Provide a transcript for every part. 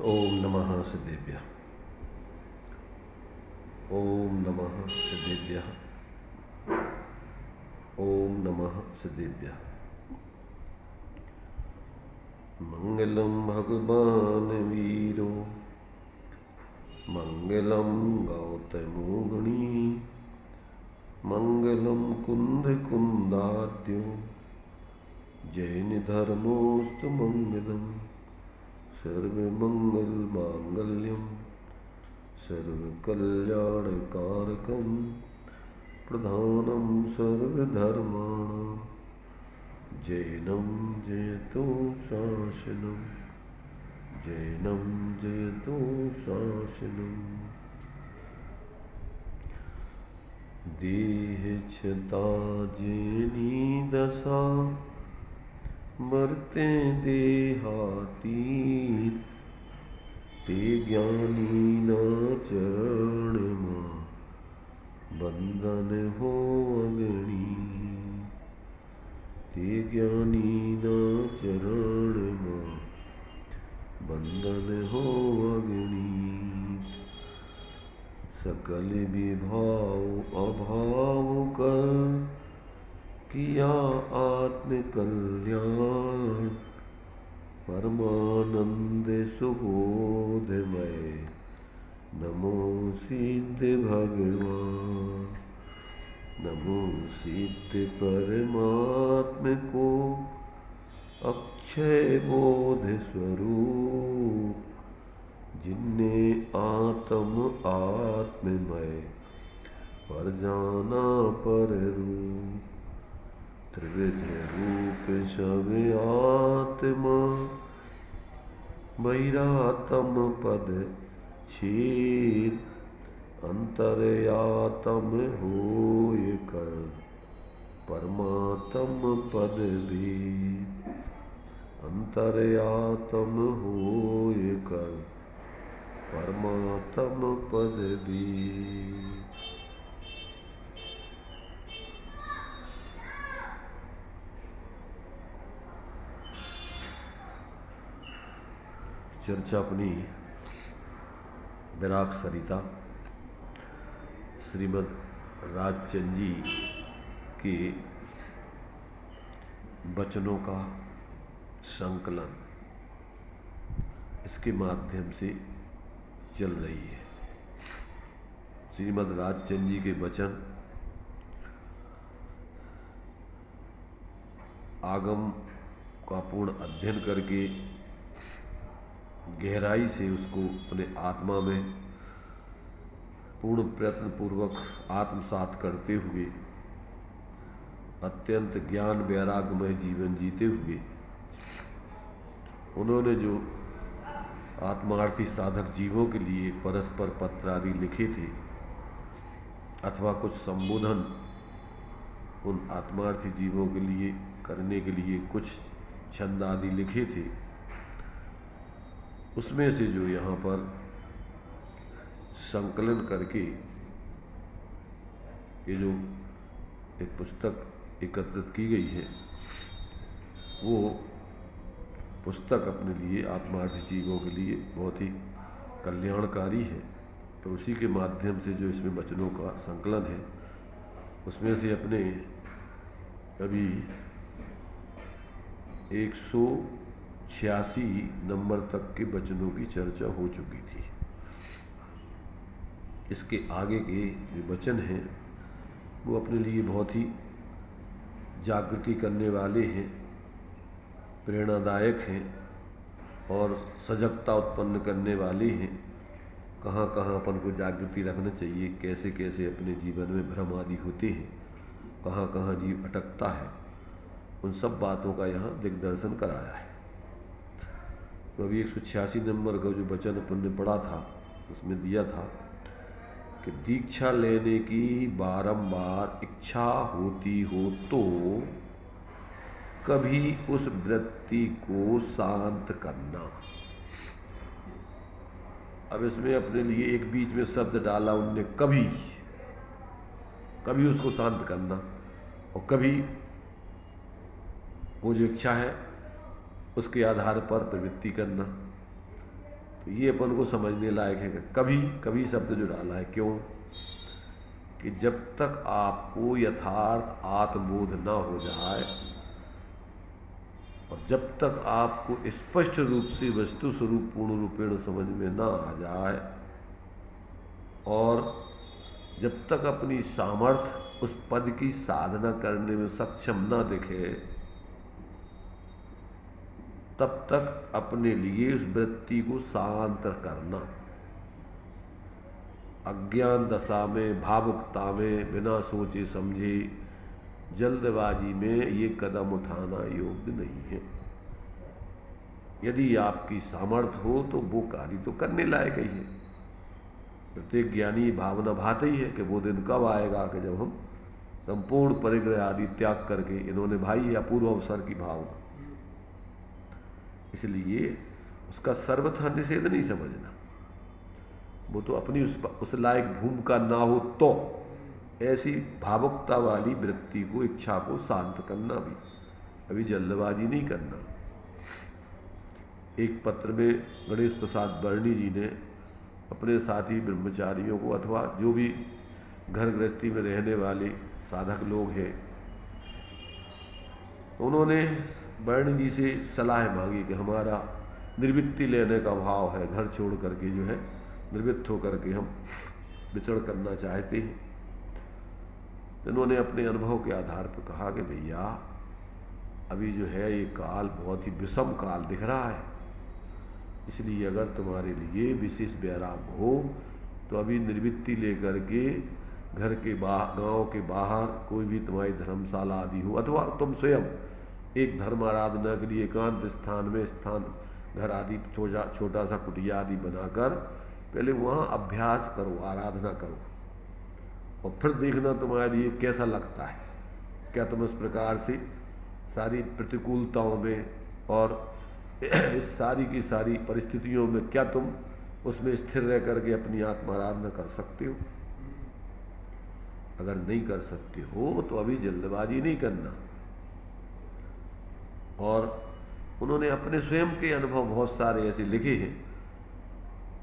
ओम नमः सिद्धेभ्यः। ओम नमः सिद्धेभ्यः। ओम नमः सिद्धेभ्यः। मंगलम भगवान वीरो मंगलम गौतमोगुणी मंगलम कुंद कुंदाद्यो जैन धर्मोस्तु मंगलम सर्वमंगल मांगल्यम सर्वकल्याणकारकं प्रधानं सर्वधर्माणां जैनं जयतु शासनं जैनं जयतु शासनम्। देहच्छता जेनी दशा मरते देहातीत ते ज्ञानी न चरण मां बंधन हो अगणी। ते ज्ञानी न चरण मां बंधन हो अगणी। सकल विभाव अभाव कर किया आत्म कल्याण परमानंद सुबोधमय नमो सिद्ध भगवान। नमो सिद्ध परमात्म को अक्षय बोध स्वरूप जिनने आत्म आत्ममय पर जाना पर रूप। त्रिविध रूप सब आत्मा बहिरातम पद छेद अंतरयातम होय कर परमात्म पद भेद। अंतरयातम होय कर परमात्म पद भेद। चर्चा अपनी विराग सरिता श्रीमद् राजचंद जी के वचनों का संकलन इसके माध्यम से चल रही है। श्रीमद् राजचंद जी के वचन आगम का पूर्ण अध्ययन करके गहराई से उसको अपने आत्मा में पूर्ण प्रयत्न पूर्वक आत्मसात करते हुए अत्यंत ज्ञान वैराग्यमय जीवन जीते हुए उन्होंने जो आत्मार्थी साधक जीवों के लिए परस्पर पत्र आदि लिखे थे अथवा कुछ संबोधन उन आत्मार्थी जीवों के लिए करने के लिए कुछ छंद आदि लिखे थे, उसमें से जो यहाँ पर संकलन करके ये जो एक पुस्तक एकत्रित की गई है वो पुस्तक अपने लिए आत्मार्थी जीवों के लिए बहुत ही कल्याणकारी है। तो उसी के माध्यम से जो इसमें वचनों का संकलन है उसमें से अपने अभी 186 नंबर तक के वचनों की चर्चा हो चुकी थी। इसके आगे के जो वचन हैं वो अपने लिए बहुत ही जागृति करने वाले हैं, प्रेरणादायक हैं और सजगता उत्पन्न करने वाले हैं। कहाँ कहाँ अपन को जागृति रखना चाहिए, कैसे कैसे अपने जीवन में भ्रम आदि होते हैं, कहाँ कहाँ जीव अटकता है, उन सब बातों का यहाँ दिग्दर्शन कराया है। तो अभी 186 नंबर का जो वचन अपन ने पढ़ा था उसमें दिया था कि दीक्षा लेने की बारंबार इच्छा होती हो तो कभी उस वृत्ति को शांत करना। अब इसमें अपने लिए एक बीच में शब्द डाला उनने, कभी कभी उसको शांत करना और कभी वो जो इच्छा है उसके आधार पर प्रवृत्ति करना। तो ये अपन को समझने लायक है। कभी कभी शब्द जो डाला है, क्यों कि जब तक आपको यथार्थ आत्मबोध न हो जाए और जब तक आपको स्पष्ट रूप से वस्तु स्वरूप पूर्ण रूपेण समझ में न आ जाए और जब तक अपनी सामर्थ्य उस पद की साधना करने में सक्षम न दिखे, तब तक अपने लिए उस वृत्ति को शांत करना, अज्ञान दशा में, भावुकता में, बिना सोचे समझे, जल्दबाजी में ये कदम उठाना योग्य नहीं है। यदि आपकी सामर्थ्य हो तो वो कार्य तो करने लायक ही है। प्रत्येक ज्ञानी भावना भाते ही है कि वो दिन कब आएगा कि जब हम संपूर्ण परिग्रह आदि त्याग करके, इन्होंने भाई अपूर्व अवसर की भावना, इसलिए उसका सर्वथा निषेध नहीं समझना। वो तो अपनी उस लायक भूमिका ना हो तो ऐसी भावुकता वाली वृत्ति को, इच्छा को शांत करना भी, अभी जल्दबाजी नहीं करना। एक पत्र में गणेश प्रसाद वर्णी जी ने अपने साथी ब्रह्मचारियों को अथवा जो भी घर गृहस्थी में रहने वाले साधक लोग हैं, उन्होंने वर्ण जी से सलाह मांगी कि हमारा निर्वृत्ति लेने का भाव है, घर छोड़ करके जो है निर्वृत्त होकर के हम विचरण करना चाहते हैं। इन्होंने अपने अनुभव के आधार पर कहा कि भैया अभी जो है ये काल बहुत ही विषम काल दिख रहा है, इसलिए अगर तुम्हारे लिए विशेष वैराग्य हो तो अभी निर्वृत्ति लेकर के घर के गांव के बाहर कोई भी तुम्हारी धर्मशाला आदि हो, अथवा तुम स्वयं एक धर्म आराधना के लिए एकांत स्थान में घर आदि छोटा सा कुटिया आदि बनाकर पहले वहाँ अभ्यास करो, आराधना करो, और फिर देखना तुम्हारे लिए कैसा लगता है। क्या तुम इस प्रकार से सारी प्रतिकूलताओं में और इस सारी की सारी परिस्थितियों में क्या तुम उसमें स्थिर रह करके अपनी आत्मा आराधना कर सकते हो? अगर नहीं कर सकते हो तो अभी जल्दबाजी नहीं करना। और उन्होंने अपने स्वयं के अनुभव बहुत सारे ऐसे लिखे हैं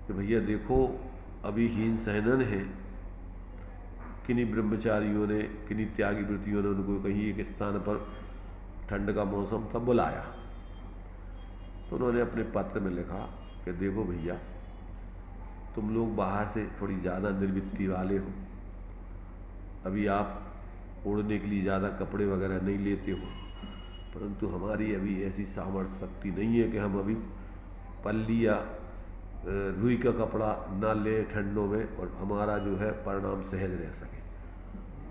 कि भैया देखो अभी हीन सहनन है, किन्हीं ब्रह्मचारियों ने, किन्हीं त्यागी वृत्तियों ने उनको कहीं एक स्थान पर ठंड का मौसम था बुलाया, तो उन्होंने अपने पत्र में लिखा कि देखो भैया तुम लोग बाहर से थोड़ी ज़्यादा निर्वृत्ति वाले हो, अभी आप ओढ़ने के लिए ज़्यादा कपड़े वगैरह नहीं लेते हो, परंतु हमारी अभी ऐसी सामर्थ्य शक्ति नहीं है कि हम अभी पल्ली या रुई का कपड़ा ना लें ठंडों में और हमारा जो है परिणाम सहज रह सके।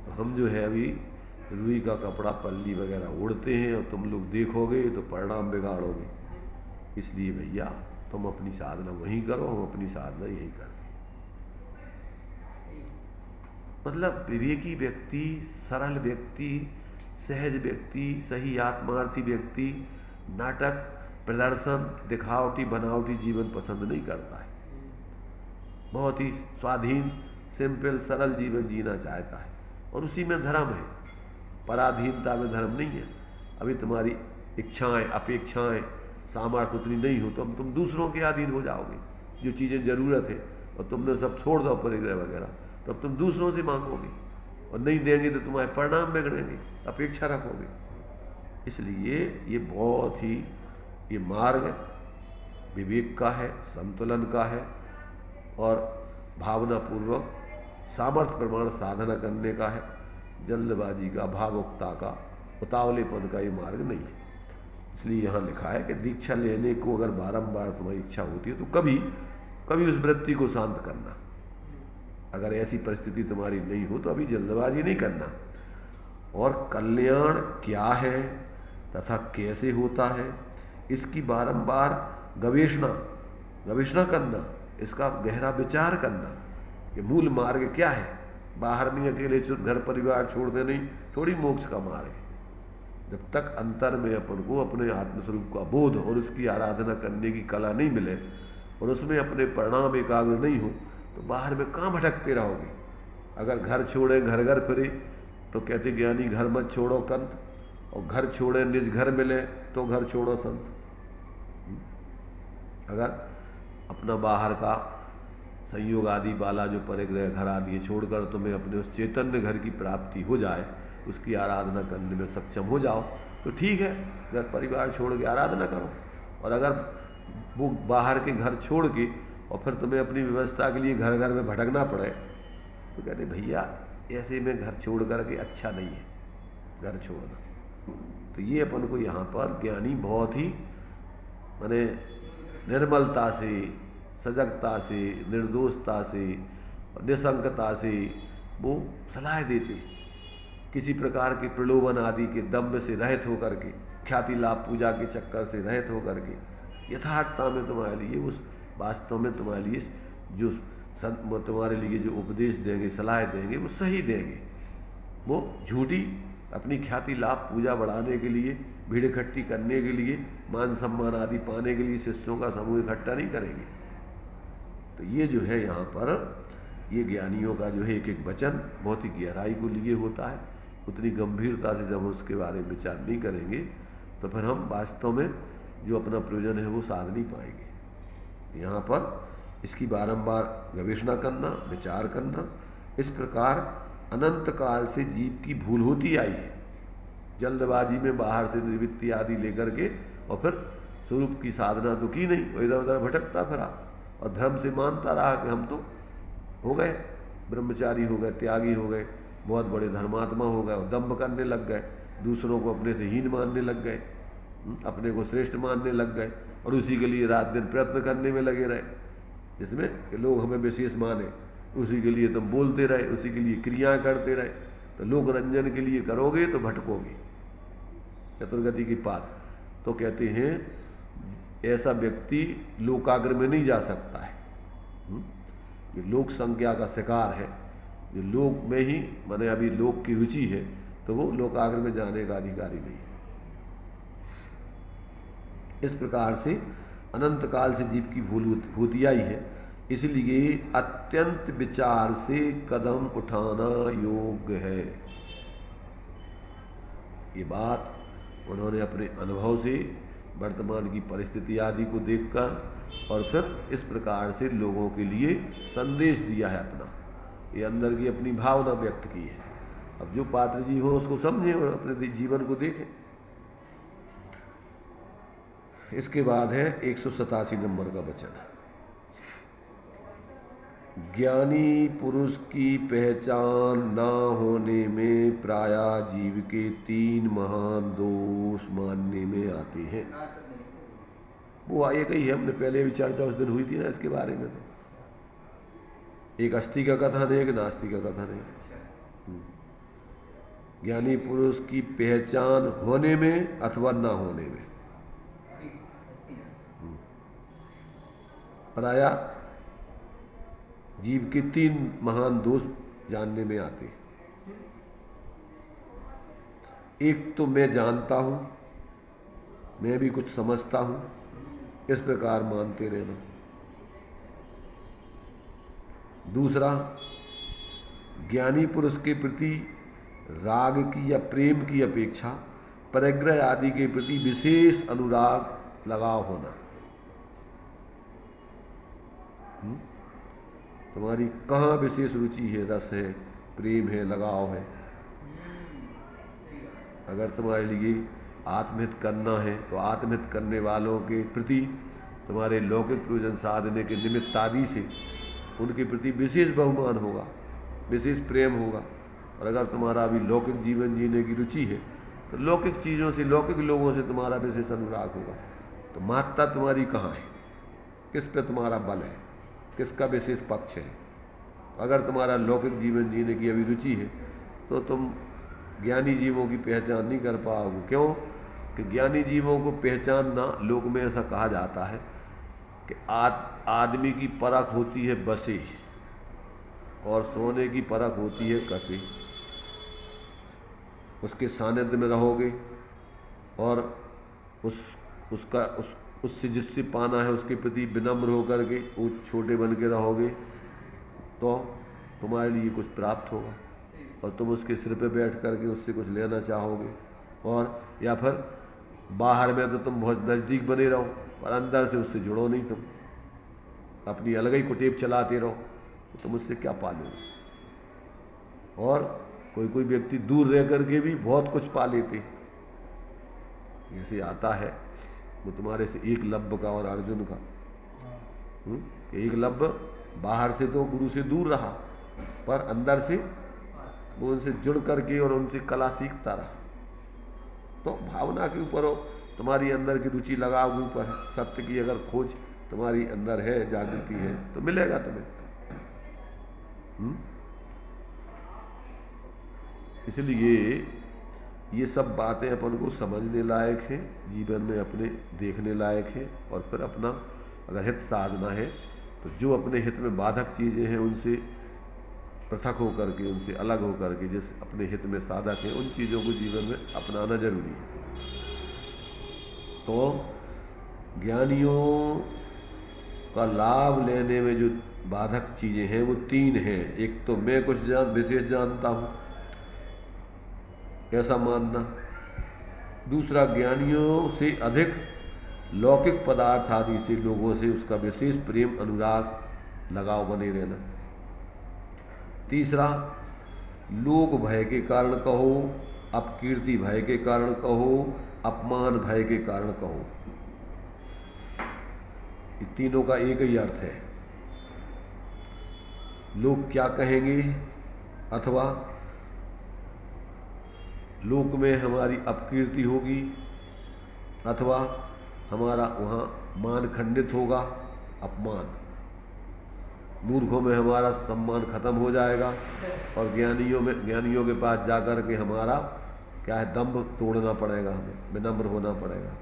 तो हम जो है अभी रुई का कपड़ा, पल्ली वगैरह ओढ़ते हैं और तुम लोग देखोगे तो परिणाम बिगाड़ोगे, इसलिए भैया तुम अपनी साधना वहीं करो, हम अपनी साधना यहीं करते। मतलब विवेकी व्यक्ति, सरल व्यक्ति, सहज व्यक्ति, सही आत्मार्थी व्यक्ति नाटक, प्रदर्शन, दिखावटी बनावटी जीवन पसंद नहीं करता है। बहुत ही स्वाधीन, सिंपल, सरल जीवन जीना चाहता है और उसी में धर्म है। पराधीनता में धर्म नहीं है। अभी तुम्हारी इच्छाएं, अपेक्षाएं, सामर्थ्य उतनी नहीं हो तो तुम दूसरों के अधीन हो जाओगे। जो चीज़ें ज़रूरत है और तुमने सब छोड़ दो परिग्रह वगैरह, तब तुम दूसरों से मांगोगे और नहीं देंगे तो तुम्हारे परिणाम बिगड़ेंगे, अपेक्षा रखोगे। इसलिए ये बहुत ही, ये मार्ग विवेक का है, संतुलन का है और भावनापूर्वक सामर्थ्य प्रमाण साधना करने का है। जल्दबाजी का, भावुकता का, उतावलेपन का ये मार्ग नहीं है। इसलिए यहाँ लिखा है कि दीक्षा लेने को अगर बारंबार तुम्हारी इच्छा होती है तो कभी कभी उस वृत्ति को शांत करना। अगर ऐसी परिस्थिति तुम्हारी नहीं हो तो अभी जल्दबाजी नहीं करना। और कल्याण क्या है तथा कैसे होता है इसकी बारंबार गवेषणा करना, इसका गहरा विचार करना कि मूल मार्ग क्या है। बाहर नहीं अकेले घर परिवार छोड़ने नहीं, थोड़ी मोक्ष का मार्ग है। जब तक अंतर में अपन को अपने आत्मस्वरूप का बोध और उसकी आराधना करने की कला नहीं मिले और उसमें अपने परिणाम एकाग्र नहीं हो तो बाहर में कहाँ भटकते रहोगे। अगर घर छोड़े घर घर फिरे तो कहते ज्ञानी घर मत छोड़ो कंत, और घर छोड़े निज घर मिले तो घर छोड़ो संत। अगर अपना बाहर का संयोग आदि वाला जो परिग्रह घर आदि छोड़कर तुम्हें अपने उस चैतन्य घर की प्राप्ति हो जाए, उसकी आराधना करने में सक्षम हो जाओ तो ठीक है, घर परिवार छोड़ के आराधना करो। और अगर वो बाहर के घर छोड़ के और फिर तुम्हें अपनी व्यवस्था के लिए घर घर में भटकना पड़े तो कहते भैया ऐसे में घर छोड़ करके अच्छा नहीं है घर छोड़ना। तो ये अपन को यहाँ पर ज्ञानी बहुत ही माने निर्मलता से, सजगता से, निर्दोषता से, निसंकता से वो सलाह देते, किसी प्रकार के प्रलोभन आदि के दम्भ से रहित होकर के, ख्याति लाभ पूजा के चक्कर से रहित होकर के यथार्थता में तुम्हारे लिए उस वास्तव में तुम्हारे लिए जो संत तुम्हारे लिए जो उपदेश देंगे, सलाह देंगे वो सही देंगे। वो झूठी अपनी ख्याति लाभ पूजा बढ़ाने के लिए, भीड़ इकट्ठी करने के लिए, मान सम्मान आदि पाने के लिए शिष्यों का समूह इकट्ठा नहीं करेंगे। तो ये जो है यहाँ पर ये ज्ञानियों का जो है एक एक वचन बहुत ही गहराई को लिए होता है। उतनी गंभीरता से जब हम उसके बारे में विचार नहीं करेंगे तो फिर हम वास्तव में जो अपना प्रयोजन है वो साध नहीं पाएंगे। यहाँ पर इसकी बारंबार गवेषणा करना, विचार करना, इस प्रकार अनंत काल से जीव की भूल होती आई है, जल्दबाजी में बाहर से निवृत्ति आदि लेकर के, और फिर स्वरूप की साधना तो की नहीं, वो इधर उधर भटकता फिरा और धर्म से मानता रहा कि हम तो हो गए ब्रह्मचारी, हो गए त्यागी, हो गए बहुत बड़े धर्मात्मा हो गए, और दम्भ करने लग गए, दूसरों को अपने से हीन मानने लग गए, अपने को श्रेष्ठ मानने लग गए, और उसी के लिए रात दिन प्रयत्न करने में लगे रहे, जिसमें कि लोग हमें विशेष माने, उसी के लिए तुम बोलते रहे, उसी के लिए क्रियाएं करते रहे। तो लोक रंजन के लिए करोगे तो भटकोगे, चतुर्गति की पात। तो कहते हैं ऐसा व्यक्ति लोकाग्र में नहीं जा सकता है, जो लोक संज्ञा का शिकार है, जो लोक में ही माने अभी लोक की रुचि है, तो वो लोकाग्र में जाने का अधिकारी नहीं है। इस प्रकार से अनंत काल से जीव की भूल होती आई है, इसलिए अत्यंत विचार से कदम उठाना योग्य है। ये बात उन्होंने अपने अनुभव से, वर्तमान की परिस्थिति आदि को देखकर और फिर इस प्रकार से लोगों के लिए संदेश दिया है अपना, ये अंदर की अपनी भावना व्यक्त की है। अब जो पात्र जीव हो उसको समझें और अपने जीवन को देखें। इसके बाद है 187 नंबर का वचन, ज्ञानी पुरुष की पहचान ना होने में प्रायः जीव के 3 महान दोष मानने में आते हैं। वो आए कही है, हमने पहले भी चर्चा उस दिन हुई थी ना इसके बारे में। तो एक अस्थि का कथन है, एक नास्ति का कथन है। ज्ञानी पुरुष की पहचान होने में अथवा ना होने में प्रायः जीव के 3 महान दोष जानने में आते हैं। एक तो मैं जानता हूं, मैं भी कुछ समझता हूं, इस प्रकार मानते रहना। दूसरा, ज्ञानी पुरुष के प्रति राग की या प्रेम की अपेक्षा परिग्रह आदि के प्रति विशेष अनुराग, लगाव होना। तुम्हारी कहाँ विशेष रुचि है, रस है, प्रेम है, लगाव है। अगर तुम्हारे लिए आत्महित करना है तो आत्महित करने वालों के प्रति तुम्हारे लौकिक प्रयोजन साधने के निमित्त आदि से उनके प्रति विशेष बहुमान होगा, विशेष प्रेम होगा। और अगर तुम्हारा अभी लौकिक जीवन जीने की रुचि है तो लौकिक चीज़ों से, लौकिक लोगों से तुम्हारा विशेष अनुराग होगा। तो महत्ता तुम्हारी कहाँ है, किस पे तुम्हारा बल है, किसका विशेष पक्ष है। अगर तुम्हारा लौकिक जीवन जीने की अभी रुचि है तो तुम ज्ञानी जीवों की पहचान नहीं कर पाओगे। क्यों कि ज्ञानी जीवों को पहचानना, लोक में ऐसा कहा जाता है कि आदमी की परख होती है बसे और सोने की परख होती है कसे। उसके सानिध्य में रहोगे और उससे जिससे पाना है उसके प्रति विनम्र होकर के वो छोटे बन के रहोगे तो तुम्हारे लिए कुछ प्राप्त होगा, और तुम उसके सिर पे बैठ करके उससे कुछ लेना चाहोगे। और या फिर बाहर में तो तुम बहुत नज़दीक बने रहो और अंदर से उससे जुड़ो नहीं तुम। अपनी अलग ही कुटेब चलाते रहो तो तुम उससे क्या पालोगे। और कोई कोई व्यक्ति दूर रह करके भी बहुत कुछ पा लेते। जैसे आता है वो तुम्हारे से एकलव्य का और अर्जुन का, एकलव्य बाहर से तो गुरु से दूर रहा पर अंदर से वो उनसे जुड़ करके और उनसे कला सीखता रहा। तो भावना के ऊपर हो, तुम्हारी अंदर की रुचि लगाव के ऊपर है। सत्य की अगर खोज तुम्हारी अंदर है, जागृति है, तो मिलेगा तुम्हें। इसलिए ये सब बातें अपन को समझने लायक है, जीवन में अपने देखने लायक है। और फिर अपना अगर हित साधना है तो जो अपने हित में बाधक चीज़ें हैं उनसे पृथक होकर के, उनसे अलग होकर के जिस अपने हित में साधक हैं उन चीज़ों को जीवन में अपनाना जरूरी है। तो ज्ञानियों का लाभ लेने में जो बाधक चीज़ें हैं वो 3 हैं। एक तो मैं कुछ विशेष जानता हूँ ऐसा मानना, दूसरा ज्ञानियों से अधिक लौकिक पदार्थ आदि से लोगों से उसका विशेष प्रेम अनुराग लगाव बने रहना, तीसरा लोक भय के कारण कहो, अपकीर्ति भय के कारण कहो, अपमान भय के कारण कहो, ये तीनों का एक ही अर्थ है। लोग क्या कहेंगे अथवा लोक में हमारी अपकीर्ति होगी अथवा हमारा वहाँ मान खंडित होगा, अपमान, मूर्खों में हमारा सम्मान खत्म हो जाएगा और ज्ञानियों के पास जाकर के हमारा क्या है, दंभ तोड़ना पड़ेगा, हमें विनम्र होना पड़ेगा।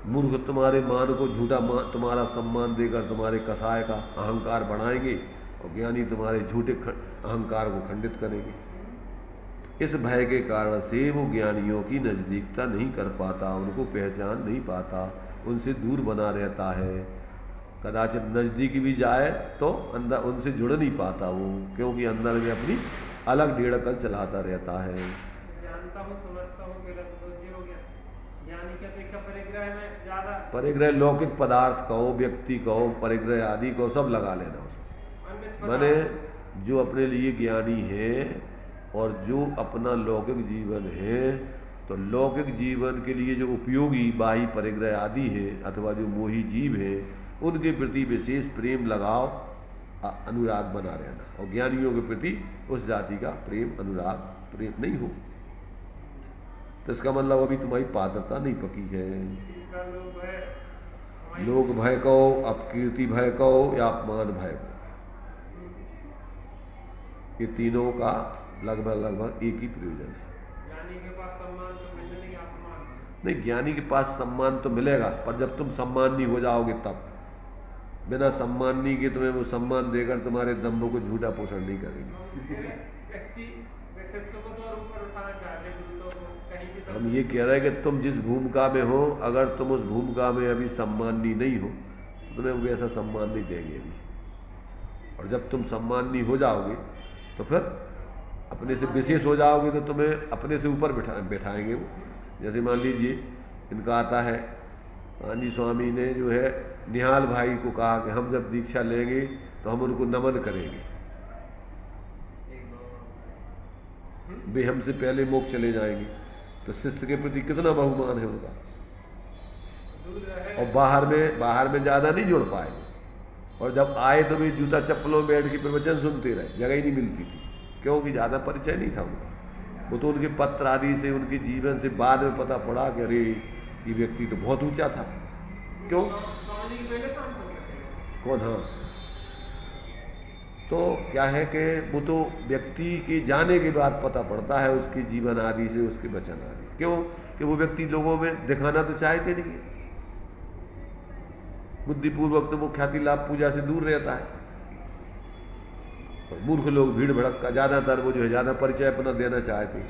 मूर्ख तुम्हारे मान को झूठा तुम्हारा सम्मान देकर तुम्हारे कसाय का अहंकार बढ़ाएंगे और ज्ञानी तुम्हारे झूठे अहंकार को खंडित करेंगे। इस भय के कारण से वो ज्ञानियों की नज़दीकता नहीं कर पाता, उनको पहचान नहीं पाता, उनसे दूर बना रहता है। कदाचित नज़दीक भी जाए तो अंदर उनसे जुड़ नहीं पाता वो, क्योंकि अंदर में अपनी अलग डेढ़कल चलाता रहता है। जानता हूँ, समझता हूँ, तो ये हो गया। ज्ञानी की अपेक्षा परिग्रह में ज़्यादा, परिग्रह लौकिक पदार्थ कहो, व्यक्ति कहो, परिग्रह आदि को सब लगा लेना उसमें। माने जो अपने लिए ज्ञानी है और जो अपना लौकिक जीवन है, तो लौकिक जीवन के लिए जो उपयोगी बाह्य परिग्रह आदि है अथवा जो मोही जीव है उनके प्रति विशेष प्रेम लगाव अनुराग बना रहना, और ज्ञानियों के प्रति उस जाति का प्रेम अनुराग प्रेम नहीं हो, तो इसका मतलब अभी तुम्हारी पात्रता नहीं पकी है। लोक भय कहो, अपकीर्ति भय कहो या अपमान भय कहो, ये तीनों का लगभग एक ही प्रयोजन है। ज्ञानी के पास सम्मान तो मिलने नहीं, अपमान नहीं, ज्ञानी के पास सम्मान तो मिलेगा पर जब तुम सम्मानी हो जाओगे तब। बिना सम्मानी के तुम्हें वो सम्मान देकर तुम्हारे दम्भों को झूठा पोषण नहीं करेंगे। हम ये कह रहे हैं कि तुम जिस भूमिका में हो, अगर तुम उस भूमिका में अभी सम्मानी नहीं हो तो तुम्हें वैसा सम्मान नहीं देंगे अभी, और जब तुम सम्मानी हो जाओगे तो फिर अपने से विशेष हो जाओगे तो तुम्हें अपने से ऊपर बैठाएंगे वो। जैसे मान लीजिए इनका आता है, गांधी स्वामी ने जो है निहाल भाई को कहा कि हम जब दीक्षा लेंगे तो हम उनको नमन करेंगे, वे हमसे पहले मोक्ष चले जाएंगे। तो शिष्य के प्रति कितना बहुमान है उनका, और बाहर में ज़्यादा नहीं जुड़ पाए, और जब आए तो वे जूता चप्पलों में बैठ के प्रवचन सुनते रहे, जगह ही नहीं मिलती थी, क्योंकि ज़्यादा परिचय नहीं था उनका। वो तो उनके पत्र आदि से, उनके जीवन से बाद में पता पड़ा कि अरे ये व्यक्ति तो बहुत ऊंचा था। क्यों? कौन? हाँ, तो क्या है कि वो तो व्यक्ति के जाने के बाद पता पड़ता है उसके जीवन आदि से, उसके वचन आदि से। क्यों? कि वो व्यक्ति लोगों में दिखाना तो चाहते नहीं है, बुद्धिपूर्वक तो वो ख्याति लाभ पूजा से दूर रहता है। और मूर्ख लोग भीड़ भड़क का ज़्यादातर वो जो है ज़्यादा परिचय अपना देना चाहते हैं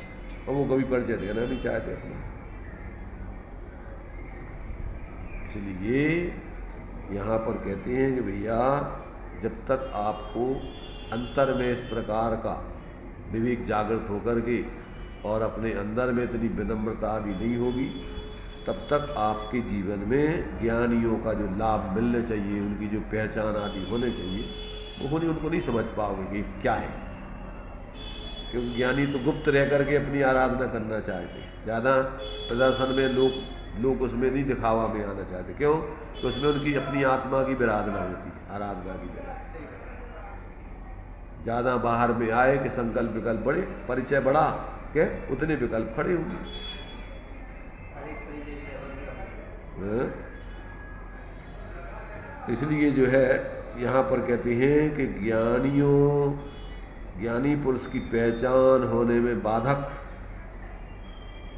और वो कभी परिचय देना नहीं चाहते अपना। इसलिए यहाँ पर कहते हैं कि भैया जब तक आपको अंतर में इस प्रकार का विवेक जागृत होकर के और अपने अंदर में इतनी विनम्रता आदि नहीं होगी तब तक आपके जीवन में ज्ञानियों का जो लाभ मिलना चाहिए, उनकी जो पहचान आदि होने चाहिए, वो उनको नहीं समझ पाओगे कि क्या है। क्योंकि ज्ञानी तो गुप्त रह करके अपनी आराधना करना चाहते हैं। ज़्यादा प्रदर्शन में लोग उसमें नहीं दिखावा में आना चाहते। क्यों? तो उसमें उनकी अपनी आत्मा की विराधना होती है, आराधना की विराधना। ज़्यादा बाहर में आए कि संकल्प विकल्प बढ़े, परिचय बढ़ा के उतने विकल्प खड़े होंगे। इसलिए जो है यहाँ पर कहते हैं कि ज्ञानी पुरुष की पहचान होने में बाधक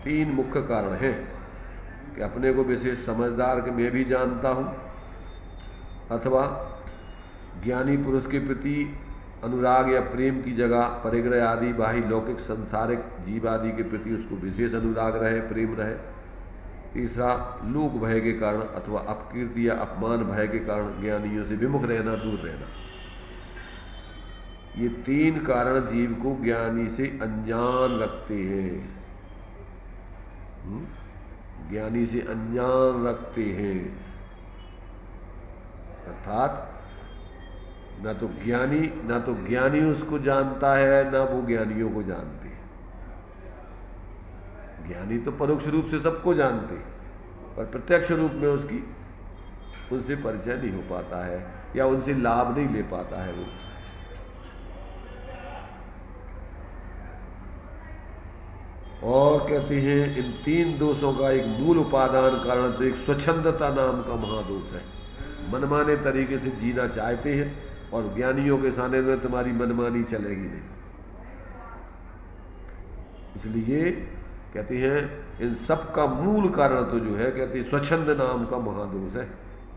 3 मुख्य कारण हैं कि अपने को विशेष समझदार कि मैं भी जानता हूँ, अथवा ज्ञानी पुरुष के प्रति अनुराग या प्रेम की जगह परिग्रह आदि बाह्य लौकिक संसारिक जीव आदि के प्रति उसको विशेष अनुराग रहे, प्रेम रहे। तीसरा, लोक भय के कारण अथवा अपकीर्ति या अपमान भय के कारण ज्ञानियों से विमुख रहना, दूर रहना। ये 3 कारण जीव को ज्ञानी से अनजान रखते हैं। ज्ञानी से अनजान रखते हैं, अर्थात ना तो ज्ञानी उसको जानता है, ना वो ज्ञानियों को जानते हैं। ज्ञानी तो परोक्ष रूप से सबको जानते हैं, पर प्रत्यक्ष रूप में उनसे परिचय नहीं हो पाता है या उनसे लाभ नहीं ले पाता है वो। और कहते हैं इन 3 दोषों का एक मूल उपादान कारण तो एक स्वच्छंदता नाम का महादोष है। मनमाने तरीके से जीना चाहते हैं और ज्ञानियों के सामने में तुम्हारी मनमानी चलेगी नहीं। इसलिए कहते हैं इन सब का मूल कारण तो जो है, कहते हैं स्वच्छंद नाम का महादोष है।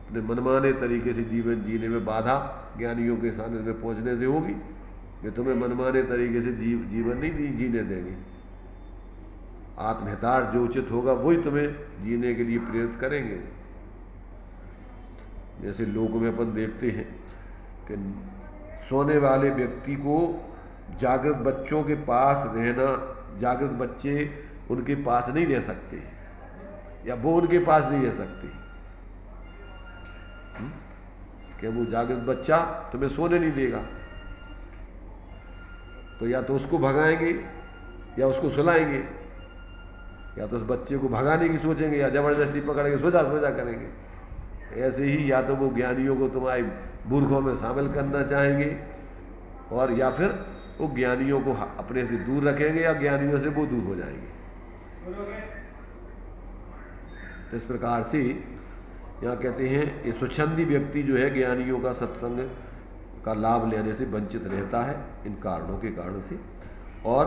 अपने मनमाने तरीके से जीवन जीने में बाधा ज्ञानियों के सामने में पहुंचने से होगी। ये तुम्हें मनमाने तरीके से जीवन नहीं जीने देंगे। आत्महितार्थ जो उचित होगा वही तुम्हें जीने के लिए प्रेरित करेंगे। जैसे लोक में अपन देखते हैं कि सोने वाले व्यक्ति को जागृत बच्चों के पास रहना, जागृत बच्चे उनके पास नहीं रह सकते या वो उनके पास नहीं रह सकते। क्या वो जागृत बच्चा तुम्हें सोने नहीं देगा, तो या तो उसको भगाएंगे या उसको सुलाएंगे, या तो उस बच्चे को भगाने की सोचेंगे या जबरदस्ती पकड़ के सोजा करेंगे। ऐसे ही या तो वो ज्ञानियों को तुम्हारे मूर्खों में शामिल करना चाहेंगे, और या फिर वो ज्ञानियों को अपने से दूर रखेंगे या ज्ञानियों से वो दूर हो जाएंगे। तो इस प्रकार से यहाँ कहते हैं ये स्वच्छंदी व्यक्ति जो है ज्ञानियों का सत्संग का लाभ लेने से वंचित रहता है इन कारणों के कारण से। और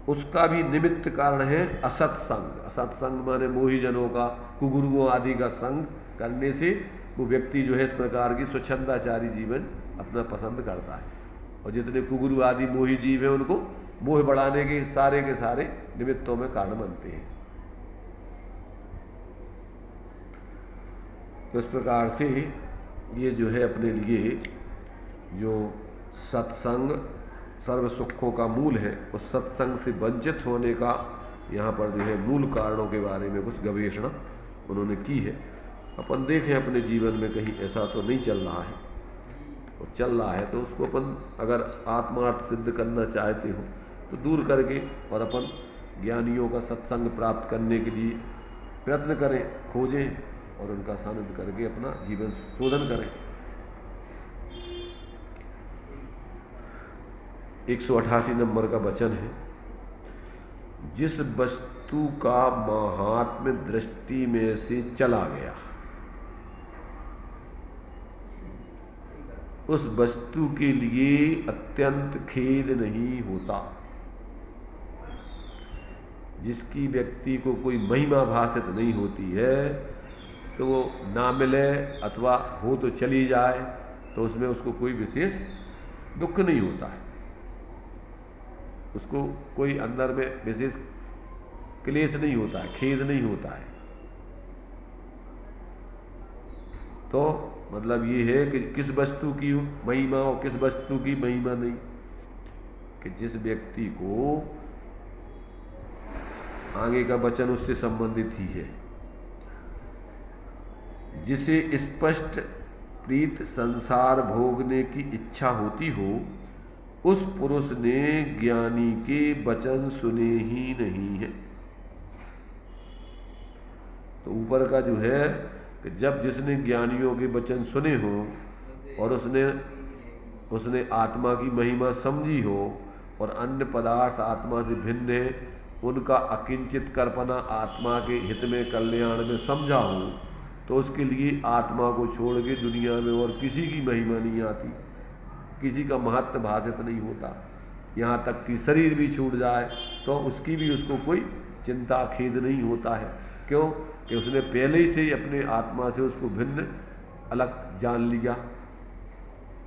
उसका भी निमित्त कारण है असत्संग। असत्संग माने मोही जनों का, कुगुरुओं आदि का संग करने से वो व्यक्ति जो है इस प्रकार की स्वच्छंदाचारी जीवन अपना पसंद करता है। और जितने कुगुरु आदि मोही जीव हैं उनको मोह बढ़ाने के सारे निमित्तों में कारण बनते हैं। तो इस प्रकार से ये जो है अपने लिए जो सत्संग सर्व सुखों का मूल है, उस सत्संग से वंचित होने का यहाँ पर जो है मूल कारणों के बारे में कुछ गवेषणा उन्होंने की है। अपन देखें अपने जीवन में कहीं ऐसा तो नहीं चल रहा है, और चल रहा है तो उसको अपन अगर आत्मार्थ सिद्ध करना चाहते हो तो दूर करके और अपन ज्ञानियों का सत्संग प्राप्त करने के लिए प्रयत्न करें, खोजें और उनका सानिध्य करके अपना जीवन शोधन करें। 188 नंबर का वचन है, जिस वस्तु का महात्म्य दृष्टि में से चला गया उस वस्तु के लिए अत्यंत खेद नहीं होता। जिसकी व्यक्ति को कोई महिमा भाषित नहीं होती है तो वो ना मिले अथवा हो तो चली जाए तो उसमें उसको कोई विशेष दुख नहीं होता है, उसको कोई अंदर में विशेष क्लेश नहीं होता है, खेद नहीं होता है। तो मतलब ये है कि किस वस्तु की महिमा और किस वस्तु की महिमा नहीं, कि जिस व्यक्ति को आगे का वचन उससे संबंधित ही है जिसे स्पष्ट प्रीत संसार भोगने की इच्छा होती हो, उस पुरुष ने ज्ञानी के वचन सुने ही नहीं है। तो ऊपर का जो है कि जब जिसने ज्ञानियों के वचन सुने हो और उसने आत्मा की महिमा समझी हो और अन्य पदार्थ आत्मा से भिन्न है, उनका अकिंचित कर्पणा आत्मा के हित में कल्याण में समझा हो, तो उसके लिए आत्मा को छोड़ के दुनिया में और किसी की महिमा नहीं आती, किसी का महत्व भाषित नहीं होता। यहाँ तक कि शरीर भी छूट जाए तो उसकी भी उसको कोई चिंता खेद नहीं होता है। क्यों कि उसने पहले ही से अपने आत्मा से उसको भिन्न अलग जान लिया,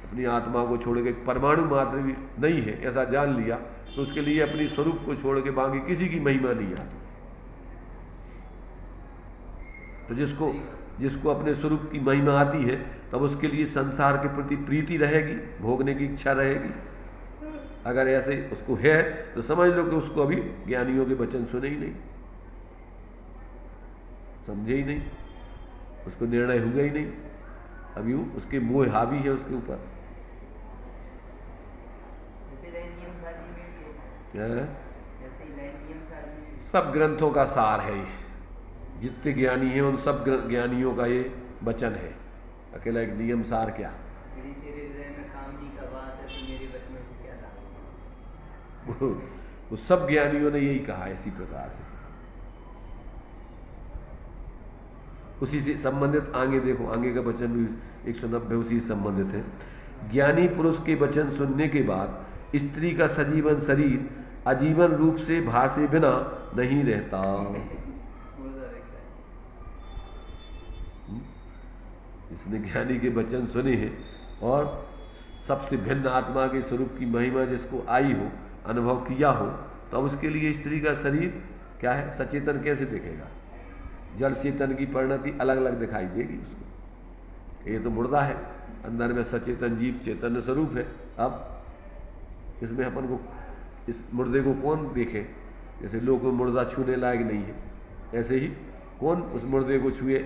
अपनी आत्मा को छोड़ के परमाणु मात्र भी नहीं है ऐसा जान लिया, तो उसके लिए अपनी स्वरूप को छोड़ के बाकी किसी की महिमा नहीं आती। तो जिसको अपने स्वरूप की महिमा आती है, तब उसके लिए संसार के प्रति प्रीति रहेगी, भोगने की इच्छा रहेगी। अगर ऐसे उसको है तो समझ लो कि उसको अभी ज्ञानियों के वचन सुने ही नहीं, समझे ही नहीं, उसको निर्णय हुआ ही नहीं, अभी वो उसके मोह हावी है उसके ऊपर। सब ग्रंथों का सार है, जितने ज्ञानी हैं उन सब ज्ञानियों का ये वचन है। अकेला एक नियम सार क्या, वो सब ज्ञानियों ने यही कहा इसी प्रकार से। उसी से संबंधित आगे देखो, आगे का वचन भी 190 उसी से संबंधित है। ज्ञानी पुरुष के वचन सुनने के बाद स्त्री का सजीवन शरीर आजीवन रूप से भासे बिना नहीं रहता। इसने ज्ञानी के वचन सुने हैं और सबसे भिन्न आत्मा के स्वरूप की महिमा जिसको आई हो, अनुभव किया हो, तो अब उसके लिए स्त्री का शरीर क्या है, सचेतन कैसे दिखेगा? जड़ चेतन की परिणति अलग अलग दिखाई देगी उसको। ये तो मुर्दा है, अंदर में सचेतन जीव चैतन्य स्वरूप है। अब इसमें अपन को इस मुर्दे को कौन देखे? जैसे लोग मुर्दा छूने लायक नहीं है, ऐसे ही कौन उस मुर्दे को छुए,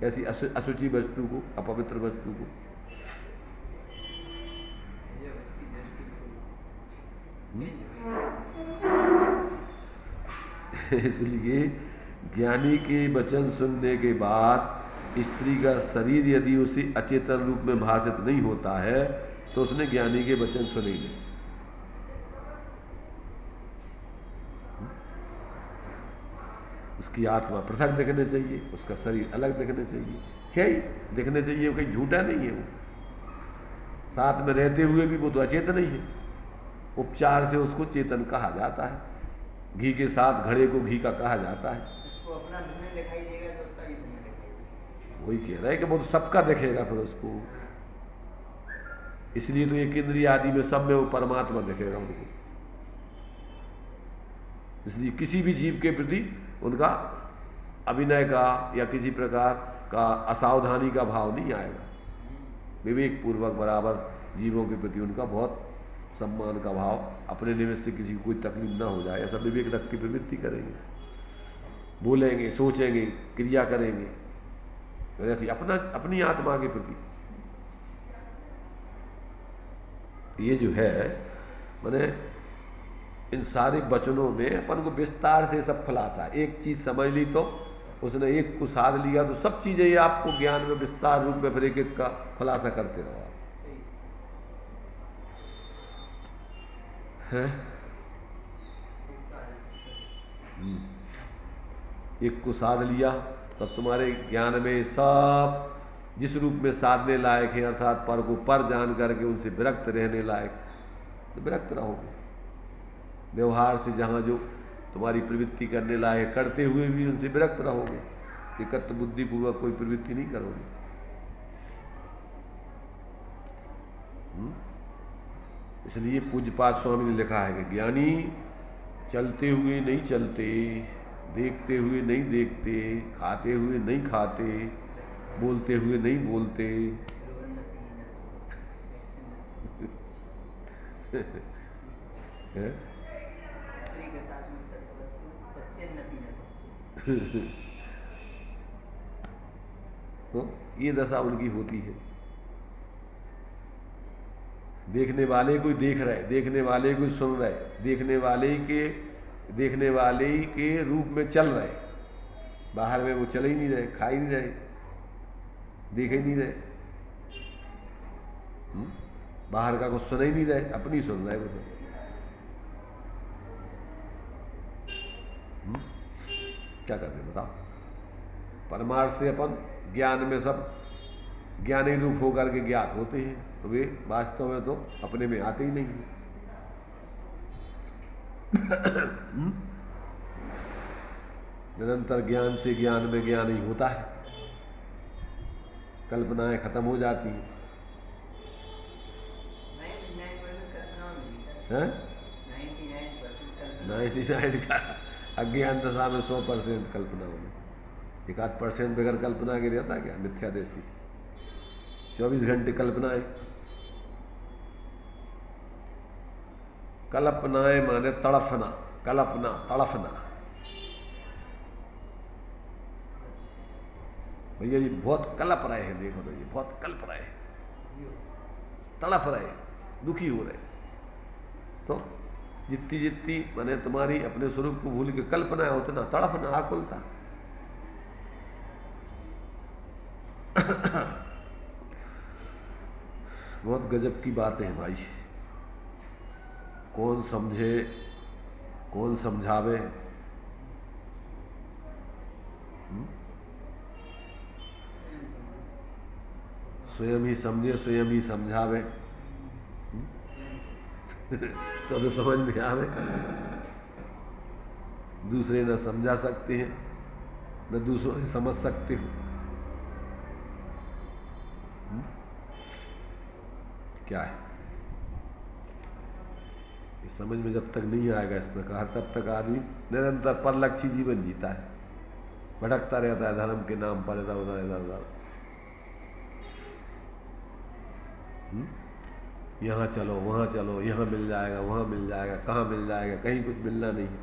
ऐसी अशुचि वस्तु को, अपवित्र वस्तु को। इसलिए ज्ञानी के वचन सुनने के बाद स्त्री का शरीर यदि उसे अचेतन रूप में भाषित नहीं होता है, तो उसने ज्ञानी के वचन सुने नहीं। उसकी आत्मा पृथक दिखने चाहिए, उसका शरीर अलग दिखने चाहिए, है ही दिखने चाहिए, वो कहीं झूठा नहीं है। वो साथ में रहते हुए भी वो तो अचेतन ही है। उपचार से उसको चेतन कहा जाता है, घी के साथ घड़े को घी का कहा जाता है। उसको अपना धुआं दिखाई देगा तो उसका भी धुआं दिखाई देगा। वही कह रहा है कि वो तो सबका दिखेगा फिर उसको, इसलिए तो एक इंद्रिय आदि में सब में वो परमात्मा दिखेगा उनको। इसलिए किसी भी जीव के प्रति उनका अभिनय का या किसी प्रकार का असावधानी का भाव नहीं आएगा। विवेक पूर्वक बराबर जीवों के प्रति उनका बहुत सम्मान का भाव, अपने निमित्त से किसी को कोई तकलीफ ना हो जाए ऐसा विवेक रख के प्रवृत्ति करेंगे, बोलेंगे, सोचेंगे, क्रिया करेंगे, तो ऐसी अपनी आत्मा के प्रति ये जो है, मैंने इन सारे वचनों में अपन को विस्तार से सब खुलासा, एक चीज समझ ली तो उसने एक को साध लिया, तो सब चीजें ये आपको ज्ञान में विस्तार रूप में फिर एक एक का खुलासा करते रहो आप। है एक को साध लिया तब तुम्हारे ज्ञान में सब जिस रूप में साधने लायक है, अर्थात पर को पर जान करके उनसे विरक्त रहने लायक, तो विरक्त रहोगे। व्यवहार से जहाँ जो तुम्हारी प्रवृत्ति करने लायक करते हुए भी उनसे विरक्त रहोगे, एकत्र बुद्धि पूर्वक कोई प्रवृत्ति नहीं करोगे। इसलिए पूज्यपाद स्वामी ने लिखा है कि ज्ञानी चलते हुए नहीं चलते, देखते हुए नहीं देखते, खाते हुए नहीं खाते, बोलते हुए नहीं बोलते। तो ये दशा उनकी होती है। देखने वाले कोई देख रहे, देखने वाले कोई सुन रहे, देखने वाले के रूप में चल रहे, बाहर में वो चल ही नहीं रहे, खा ही नहीं रहे, देख ही नहीं रहे, बाहर का कुछ सुन ही नहीं रहे, अपनी सुन रहे कुछ। क्या करते बताओ? परमार्थ से अपन ज्ञान में सब ज्ञानी रूप होकर के ज्ञात होते हैं, तो वे वास्तव में तो अपने में आते ही नहीं हैं। निरंतर ज्ञान से ज्ञान में ज्ञान ही होता है, कल्पनाएं खत्म हो जाती हैं। 99% का अज्ञान दशा में 100% कल्पना होगी। 1-8% बगैर कल्पना के रहता क्या? मिथ्या दृष्टि। 24 घंटे कल्पनाएं। कल्पनाएं माने तड़फना, कल्पना, तड़फना। भैया जी बहुत कल्प रहे हैं, देखो तो ये बहुत कल्प रहे हैं, तड़फ रहे, दुखी हो रहे। तो जितनी माने तुम्हारी अपने स्वरूप को भूल के कल्पना है, उतना तड़फना, आकुलता। बहुत गजब की बातें हैं भाई। कौन समझे, कौन समझावे? स्वयं ही समझे, स्वयं ही समझावे। तो समझ में आवे। दूसरे न समझा सकते हैं, न दूसरों से समझ सकते हो। क्या है ये समझ में जब तक नहीं आएगा इस प्रकार, तब तक आदमी निरंतर परलक्षी जीवन जीता है, भटकता रहता है धर्म के नाम पर इधर उधर इधर उधर। यहाँ चलो, वहाँ चलो, यहाँ मिल जाएगा, वहाँ मिल जाएगा, कहाँ मिल जाएगा, कहीं कुछ मिलना नहीं है।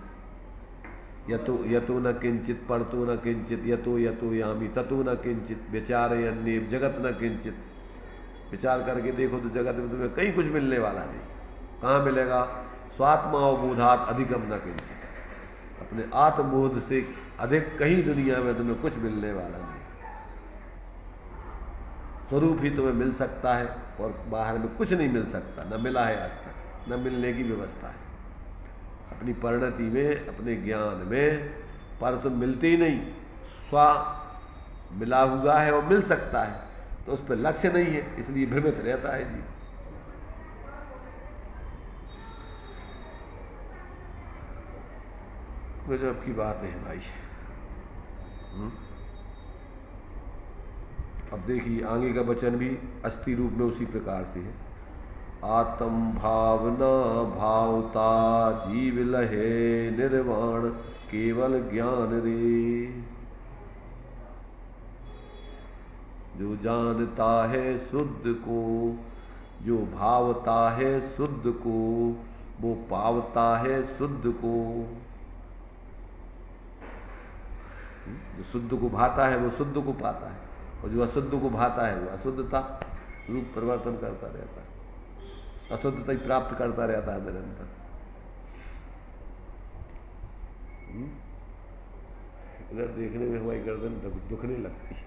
यतो न किंचित परतो न किंचित, यतो यतो यामी ततो न किंचित, विचारे अन्य जगत न किंचित। विचार करके देखो तो जगत में तुम्हें कहीं कुछ मिलने वाला नहीं। कहाँ मिलेगा? स्वात्मावबोधात अधिकम न किंचित। अपने आत्मबोध से अधिक कहीं दुनिया में तुम्हें कुछ मिलने वाला नहीं। स्वरूप ही तुम्हें मिल सकता है और बाहर में कुछ नहीं मिल सकता, न मिला है आज तक, न मिलने की व्यवस्था है। अपनी परिणति में, अपने ज्ञान में पर तो मिलते ही नहीं, स्व मिला हुआ है और मिल सकता है, तो उस पर लक्ष्य नहीं है, इसलिए भ्रमित रहता है जी। गजब की बात है भाई। अब देखिए आगे का वचन भी अस्थि रूप में उसी प्रकार से है। आत्म भावना भावता जीव लहे निर्वाण केवल ज्ञान रे। जो जानता है शुद्ध को, जो भावता है शुद्ध को, वो पावता है शुद्ध को। जो शुद्ध को भाता है वो शुद्ध को पाता है, और जो अशुद्ध को भाता है वो अशुद्धता रूप परिवर्तन करता रहता है, अशुद्धता ही प्राप्त करता रहता है निरंतर। इधर देखने में हमारी गर्दन दुखने लगती है।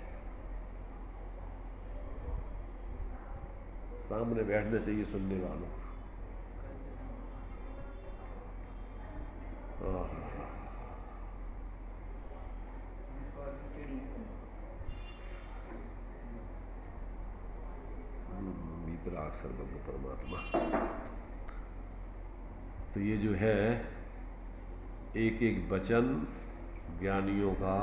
सामने बैठना चाहिए सुनने वालों को। सर्वज्ञ परमात्मा। तो ये जो है एक एक वचन ज्ञानियों का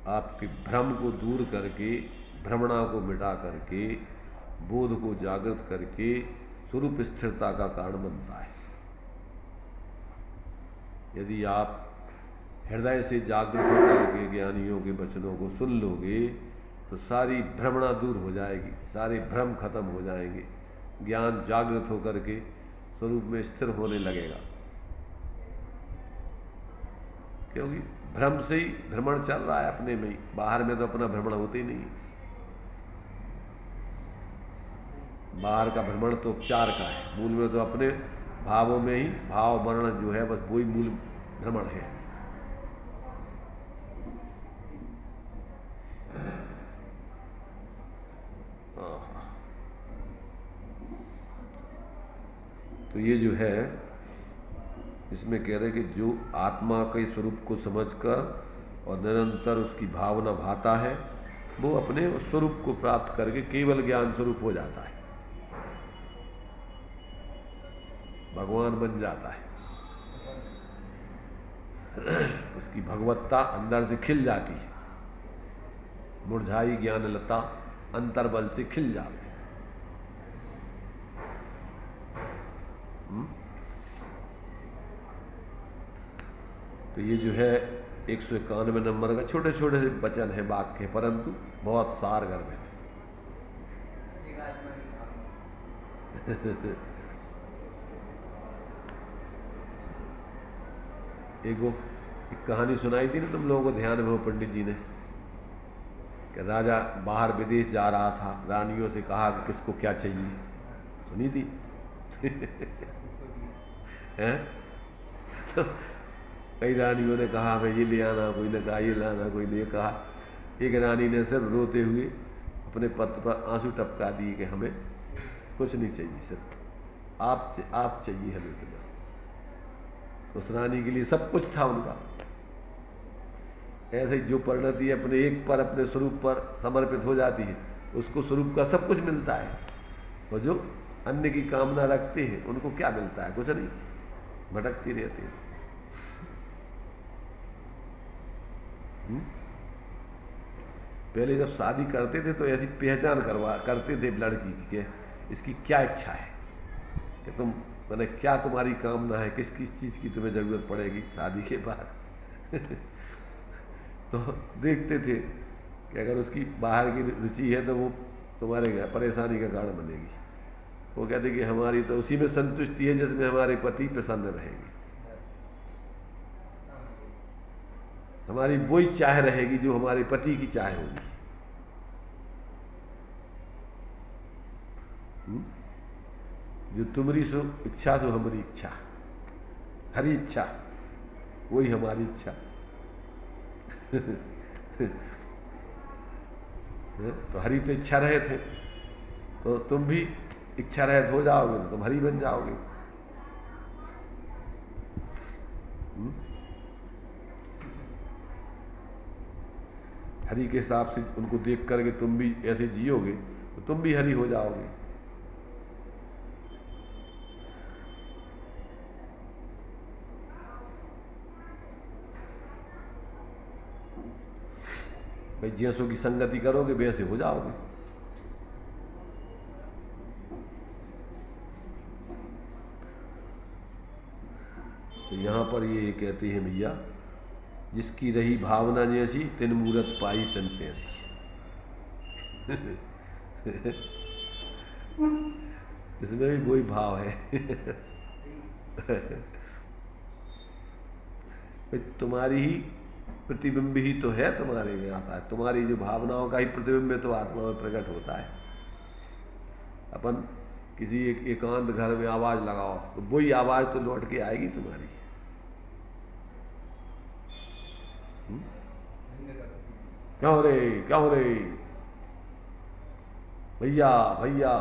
आपके भ्रम को दूर करके, भ्रमणा को मिटा करके, बोध को जागृत करके स्वरूप स्थिरता का कारण बनता है। यदि आप हृदय से जागृत होकर के ज्ञानियों के वचनों को सुन लोगे तो सारी भ्रमणा दूर हो जाएगी, सारे भ्रम खत्म हो जाएंगे, ज्ञान जागृत होकर के स्वरूप में स्थिर होने लगेगा। क्योंकि भ्रम से ही भ्रमण चल रहा है अपने में ही, बाहर में तो अपना भ्रमण होते ही नहीं। बाहर का भ्रमण तो उपचार का है, मूल में तो अपने भावों में ही भाव वर्ण जो है बस वही मूल भ्रमण है। तो ये जो है इसमें कह रहे कि जो आत्मा के स्वरूप को समझकर और निरंतर उसकी भावना भाता है वो अपने उस स्वरूप को प्राप्त करके केवल ज्ञान स्वरूप हो जाता है, भगवान बन जाता है। उसकी भगवत्ता अंदर से खिल जाती है, मुरझाई ज्ञान लता अंतर्बल से खिल जाती है। तो ये जो है 191 नंबर का छोटे छोटे से वचन है, वाक्य है, परंतु बहुत सारगर में थे। एक कहानी सुनाई थी ना तुम लोगों को, ध्यान में हो पंडित जी ने, कि राजा बाहर विदेश जा रहा था, रानियों से कहा कि किसको क्या चाहिए, सुनी थी? हैं? तो कई रानियों ने कहा हमें ये ले आना, कोई ने कहा ये लाना, कोई ने कहा। एक रानी ने सिर्फ रोते हुए अपने पत्र पर आंसू टपका दिए कि हमें कुछ नहीं चाहिए, सिर्फ आप चाहिए हमें तो बस। उस रानी के लिए सब कुछ था उनका। ऐसे ही जो परिणति अपने एक पर, अपने स्वरूप पर समर्पित हो जाती है, उसको स्वरूप का सब कुछ मिलता है। और जो अन्य की कामना रखते हैं उनको क्या मिलता है? कुछ नहीं, भटकती रहती है। पहले जब शादी करते थे तो ऐसी पहचान करते थे लड़की की कि इसकी क्या इच्छा है, कि तुम मैंने क्या तुम्हारी कामना है, किस किस चीज़ की तुम्हें ज़रूरत पड़ेगी शादी के बाद। तो देखते थे कि अगर उसकी बाहर की रुचि है तो वो तुम्हारे घर परेशानी का कारण बनेगी। वो कहते कि हमारी तो उसी में संतुष्टि है जिसमें हमारे पति प्रसन्न रहेंगे, हमारी वही चाह रहेगी जो हमारे पति की चाह होगी। जो तुम्हारी सो इच्छा सो हमारी इच्छा, हरी इच्छा वही हमारी इच्छा। तो हरि तो इच्छा रहे थे, तो तुम भी इच्छा रहित हो जाओगे तो तुम हरि बन जाओगे। हरि के हिसाब से उनको देख करके तुम भी ऐसे जियोगे तो तुम भी हरि हो जाओगे। भाई जैसों की संगति करोगे वैसे हो जाओगे। तो यहाँ पर ये कहते हैं भैया, जिसकी रही भावना जैसी तिन मूरत पाई तन तैसी। इसमें भी वही भाव है। तुम्हारी ही प्रतिबिंब ही तो है, तुम्हारे में आता है, तुम्हारी जो भावनाओं का ही प्रतिबिंब तो आत्मा में प्रकट होता है। अपन किसी एक एकांत घर में आवाज लगाओ तो वही आवाज तो लौट के आएगी तुम्हारी। क्यों रे क्यों रे भैया भैया,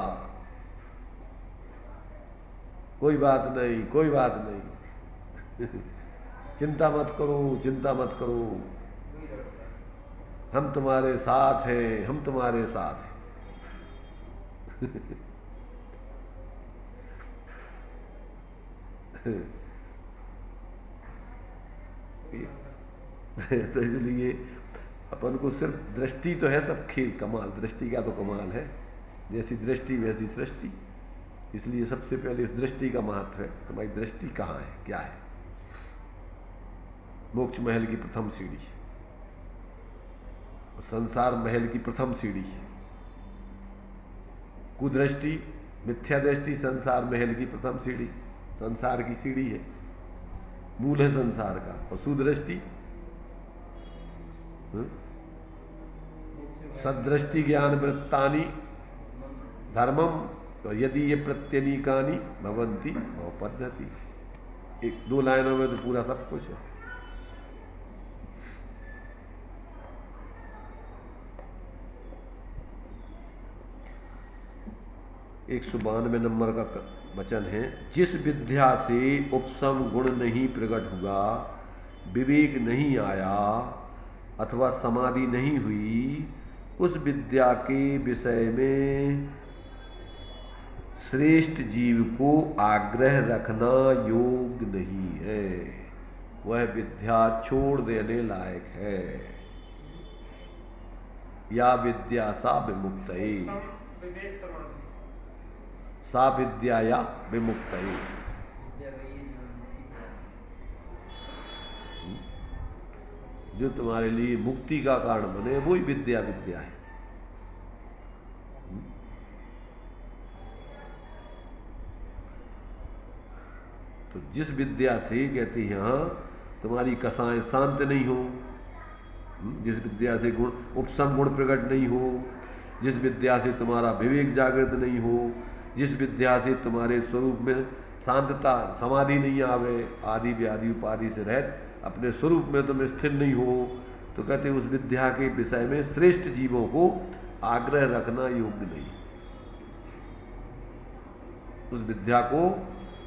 कोई बात नहीं कोई बात नहीं, चिंता मत करो चिंता मत करो, हम तुम्हारे साथ हैं हम तुम्हारे साथ हैं। तो इसलिए अपन को सिर्फ दृष्टि तो है, सब खेल कमाल, दृष्टि का तो कमाल है, जैसी दृष्टि वैसी सृष्टि। इसलिए सबसे पहले उस दृष्टि का महत्व है। तुम्हारी दृष्टि कहाँ है, क्या है? मोक्ष महल की प्रथम सीढ़ी, संसार महल की प्रथम सीढ़ी, कुदृष्टि मिथ्या दृष्टि संसार महल की प्रथम सीढ़ी, संसार की सीढ़ी है, मूल है संसार का। और सुदृष्टि सदृष्टि ज्ञान वृत्तानि धर्मम, तो यदि ये प्रत्यनीकानि भवंती वो पद्धति। एक दो लाइनों में तो पूरा सब कुछ है। एक 192 नंबर का वचन है, जिस विद्या से उपसम गुण नहीं प्रकट हुआ, विवेक नहीं आया अथवा समाधि नहीं हुई, उस विद्या के विषय में श्रेष्ठ जीव को आग्रह रखना योग्य नहीं है। वह विद्या छोड़ देने लायक है। या विद्या सा विमुक्त, विवेक समाधि, सा विद्या या विमुक्त। जो तुम्हारे लिए मुक्ति का कारण बने वही विद्या विद्या है। तो जिस विद्या से कहती है हाँ तुम्हारी कसाएं शांत नहीं हो, जिस विद्या से गुण उपसम गुण प्रकट नहीं हो, जिस विद्या से तुम्हारा विवेक जागृत नहीं हो, जिस विद्या से तुम्हारे स्वरूप में शांतता समाधि नहीं आवे, आदि व्याधि उपाधि से रहित अपने स्वरूप में तुम स्थिर नहीं हो, तो कहते उस विद्या के विषय में श्रेष्ठ जीवों को आग्रह रखना योग्य नहीं। उस विद्या को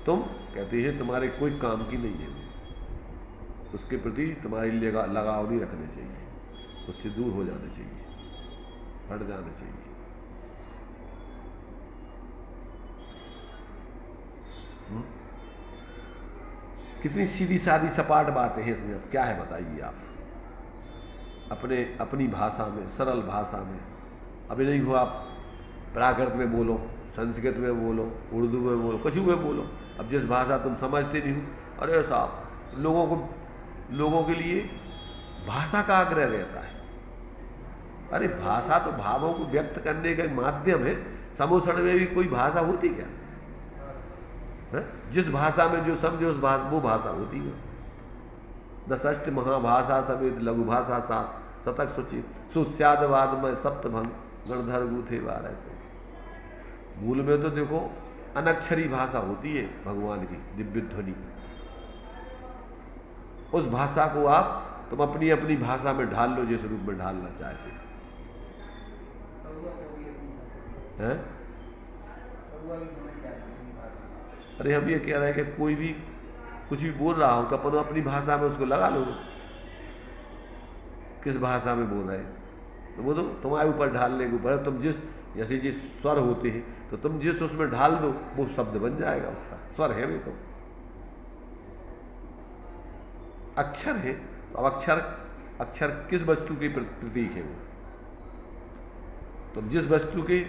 तुम कहते हैं तुम्हारे कोई काम की नहीं है, उसके प्रति तुम्हारी लगाव नहीं रखने चाहिए, उससे दूर हो जाना चाहिए, हट जाना चाहिए। कितनी सीधी सादी सपाट बातें हैं इसमें। अब क्या है बताइए आप, अपनी भाषा में, सरल भाषा में। अभी नहीं हो आप प्राकृत में बोलो, संस्कृत में बोलो, उर्दू में बोलो, कछु में बोलो। अब जिस भाषा तुम समझते नहीं हो, अरे साहब लोगों के लिए भाषा का आग्रह रहता है। अरे भाषा तो भावों को व्यक्त करने का एक माध्यम है। समोषण में भी कोई भाषा होती क्या है? जिस भाषा में जो समझे उस वो भाषा होती है। दशष्ट महाभाषा समेत लघु भाषा सात शतक सुचित सुस्यादवाद में सप्तभंग गणधर गूथे 12 से। मूल में तो देखो अनक्षरी भाषा होती है भगवान की दिव्य ध्वनि। उस भाषा को तुम अपनी अपनी भाषा में ढाल लो जिस रूप में ढालना चाहते हैं। अरे हम ये कह रहे हैं कि कोई भी कुछ भी बोल रहा हो तो अपन अपनी भाषा में उसको लगा लो। किस भाषा में बोल रहे हैं तो वो तो तुम्हारे ऊपर ढालने के ऊपर। तुम जैसे जिस स्वर होते हैं तो तुम जिस उसमें ढाल दो वो शब्द बन जाएगा। उसका स्वर है भी तो अक्षर है। अब अक्षर किस वस्तु के प्रतीक है? वो तुम जिस वस्तु के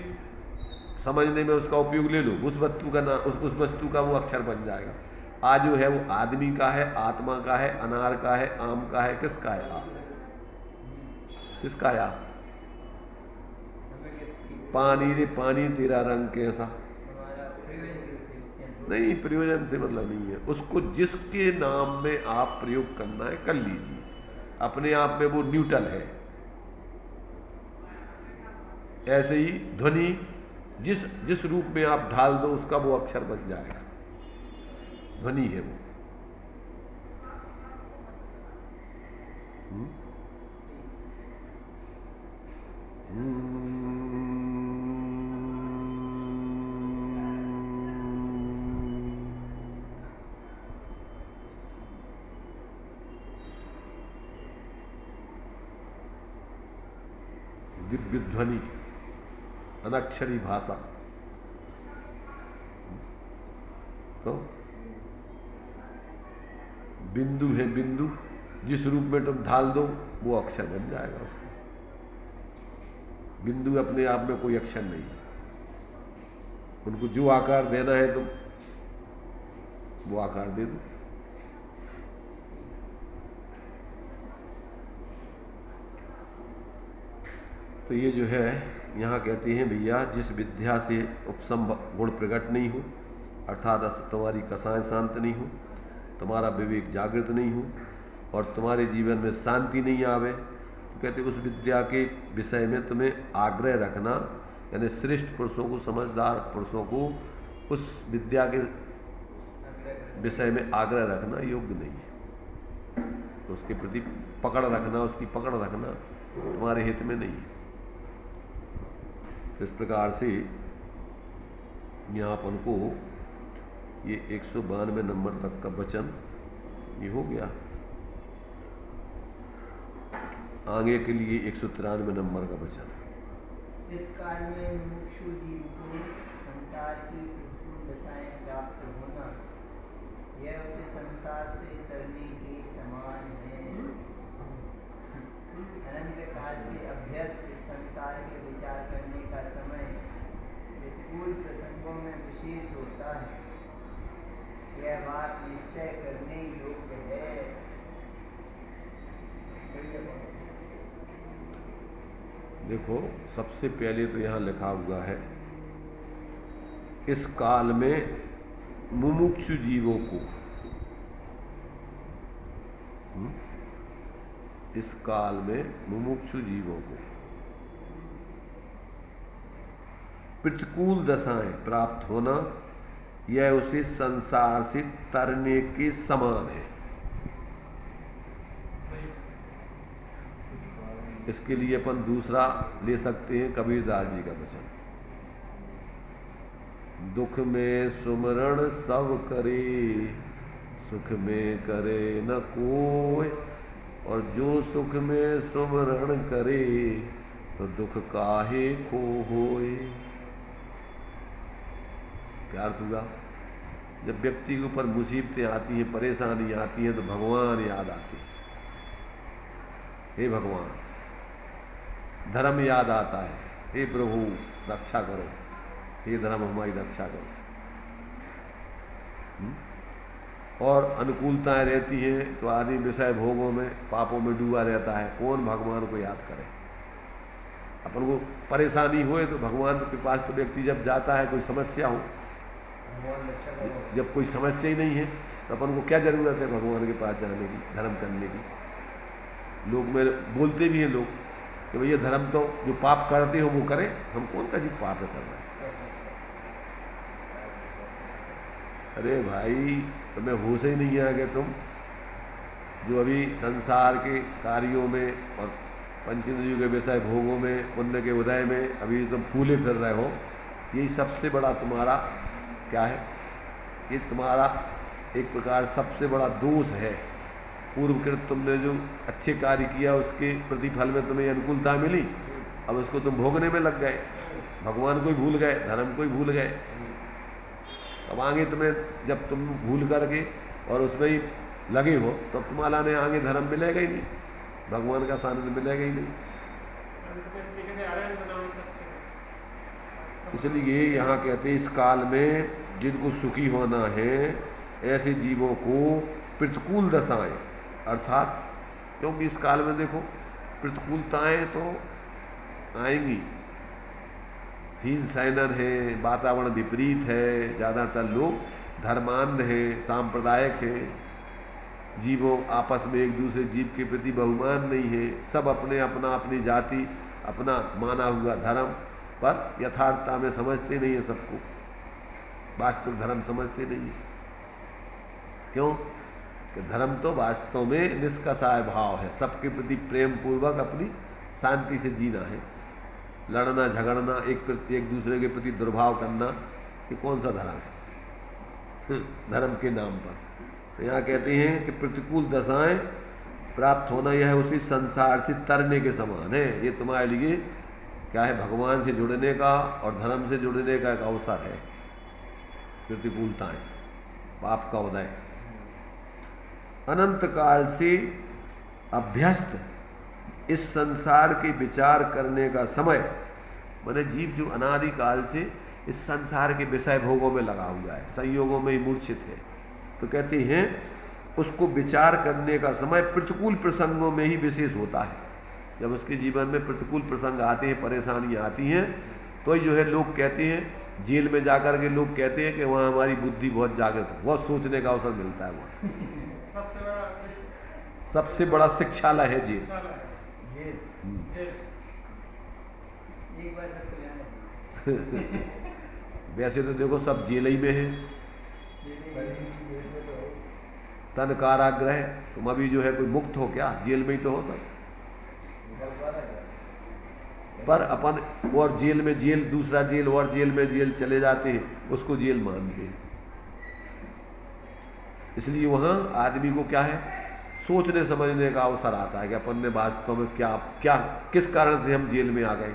समझने में उसका उपयोग ले लो, उस वस्तु का नाम उस वस्तु का वो अक्षर बन जाएगा। आ जो है वो आदमी का है, आत्मा का है, अनार का है, आम का है, किसका है? आ किसका है? आ पानी रे पानी तेरा रंग कैसा? नहीं, प्रयोजन से मतलब नहीं है। उसको जिसके नाम में आप प्रयोग करना है कर लीजिए। अपने आप में वो न्यूट्रल है। ऐसे ही ध्वनि जिस रूप में आप ढाल दो उसका वो अक्षर बन जाएगा। ध्वनि है वो। दिव्य ध्वनि, अनक्षरी भाषा। तो बिंदु है, बिंदु जिस रूप में तुम ढाल दो वो अक्षर बन जाएगा उसका। बिंदु अपने आप में कोई अक्षर नहीं है। उनको जो आकार देना है तुम वो आकार दे दो। तो ये जो है यहाँ कहते हैं भैया, जिस विद्या से उपसम गुण प्रकट नहीं हो, अर्थात तुम्हारी कसाएं शांत नहीं हो, तुम्हारा विवेक जागृत नहीं हो और तुम्हारे जीवन में शांति नहीं आवे, तो कहते उस विद्या के विषय में तुम्हें आग्रह रखना, यानी श्रेष्ठ पुरुषों को, समझदार पुरुषों को उस विद्या के विषय में आग्रह रखना योग्य नहीं है। तो उसके प्रति पकड़ रखना, उसकी पकड़ रखना तुम्हारे हित में नहीं है। इस प्रकार से यहाँ अपन को ये 192 नंबर तक का वचन ये हो गया। आगे के लिए 193 नंबर का वचन। इस काल में मुमुक्षु जीव को संसार की प्रतिकूल दशाएं प्राप्त होना, यह उसे संसार से तरने के समान है। अनंत काल से अभ्यस्त इस संसार के विचार करने का समय प्रतिकूल प्रसंगों में विशेष होता है। यह बात निश्चय करने योग्य है। देखो, सबसे पहले तो यहाँ लिखा हुआ है, इस काल में मुमुक्षु जीवों को, इस काल में मुमुक्षु जीवों को प्रतिकूल दशाएं प्राप्त होना, यह उसे संसार से तरने के समान है। इसके लिए अपन दूसरा ले सकते हैं कबीरदास जी का वचन, दुख में सुमरण सब करे, सुख में करे न कोई, और जो सुख में सुमरण करे तो दुख काहे को होए। क्या अर्थ हुआ? जब व्यक्ति के ऊपर मुसीबतें आती हैं, परेशानी आती हैं, तो भगवान याद आते हैं। हे भगवान, धर्म याद आता है, हे प्रभु रक्षा करो, हे धर्म हमारी रक्षा करो। और अनुकूलताएं रहती हैं तो आदमी विषय भोगों में, पापों में डूबा रहता है। कौन भगवान को याद करे? अपन को परेशानी हुए तो भगवान के पास तो व्यक्ति जब जाता है, कोई समस्या हो, जब कोई समस्या ही नहीं है तो अपन को क्या जरूरत है भगवान के पास जाने की, धर्म करने की। लोग में बोलते भी हैं लोग कि भैया धर्म तो जो पाप करते हो वो करें, हम कौन का जी पाप कर रहे हैं। अरे भाई, तुम्हें होश ही नहीं है कि तुम जो अभी संसार के कार्यों में और पंचेंद्रियों के विषय भोगों में, पुण्य के उदय में अभी तुम फूले फिर रहे हो। यही सबसे बड़ा तुम्हारा क्या है? ये तुम्हारा एक प्रकार सबसे बड़ा दोष है। पूर्वकृत तुमने जो अच्छे कार्य किया उसके प्रतिफल में तुम्हें अनुकूलता मिली, अब उसको तुम भोगने में लग गए, भगवान को ही भूल गए, धर्म को ही भूल गए। अब आगे तुम्हें, जब तुम भूल करके और उसमें ही लगे हो, तो तुम्हारा ने आगे धर्म मिलेगा ही नहीं, भगवान का सानिध्य मिलेगा ही नहीं। इसलिए यहाँ कहते हैं, इस काल में जिनको सुखी होना है, ऐसे जीवों को प्रतिकूल दशाएं, अर्थात क्योंकि इस काल में देखो प्रतिकूलताएं तो आएंगी, हीन सैनन है, वातावरण विपरीत है, ज़्यादातर लोग धर्मांध है, सांप्रदायिक है, जीवों आपस में एक दूसरे जीव के प्रति बहुमान नहीं है, सब अपने अपना अपनी जाति, अपना माना हुआ धर्म पर यथार्थता में समझते नहीं है, सबको वास्तविक धर्म समझते नहीं है। क्यों? कि धर्म तो वास्तव में निष्कषाय भाव है, सबके प्रति प्रेम पूर्वक अपनी शांति से जीना है। लड़ना झगड़ना, एक दूसरे के प्रति दुर्भाव करना, ये कौन सा धर्म है? धर्म के नाम पर। तो यहाँ कहते हैं कि प्रतिकूल दशाएं प्राप्त होना, यह उसी संसार से तरने के समान है। ये तुम्हारे लिए क्या है? भगवान से जुड़ने का और धर्म से जुड़ने का एक अवसर है। प्रतिकूलताएं, पाप का उदय, अनंत काल से अभ्यस्त इस संसार के विचार करने का समय, माने जीव जो अनादि काल से इस संसार के विषय भोगों में लगा हुआ है, संयोगों में ही मूर्छित है, तो कहते हैं उसको विचार करने का समय प्रतिकूल प्रसंगों में ही विशेष होता है। जब उसके जीवन में प्रतिकूल प्रसंग आते हैं, परेशानियां आती हैं, तो जो है लोग कहते हैं, जेल में जाकर के लोग कहते हैं कि वहाँ हमारी बुद्धि बहुत जागृत है, बहुत सोचने का अवसर मिलता है। वहाँ सबसे बड़ा शिक्षालय है जेल। Jail jail. एक बार तक तो यहाँ है। वैसे तो देखो सब जेल ही में है, जेल में तो तन कारागृह। तुम अभी जो है कोई मुक्त हो क्या? जेल में ही तो हो सब। निकल पा रहा है। पर अपन और जेल में जेल, दूसरा जेल और जेल में जेल चले जाते हैं, उसको जेल मानते हैं। इसलिए वहाँ आदमी को क्या है, सोचने समझने का अवसर आता है कि अपन ने वास्तव में क्या क्या किस कारण से हम जेल में आ गए,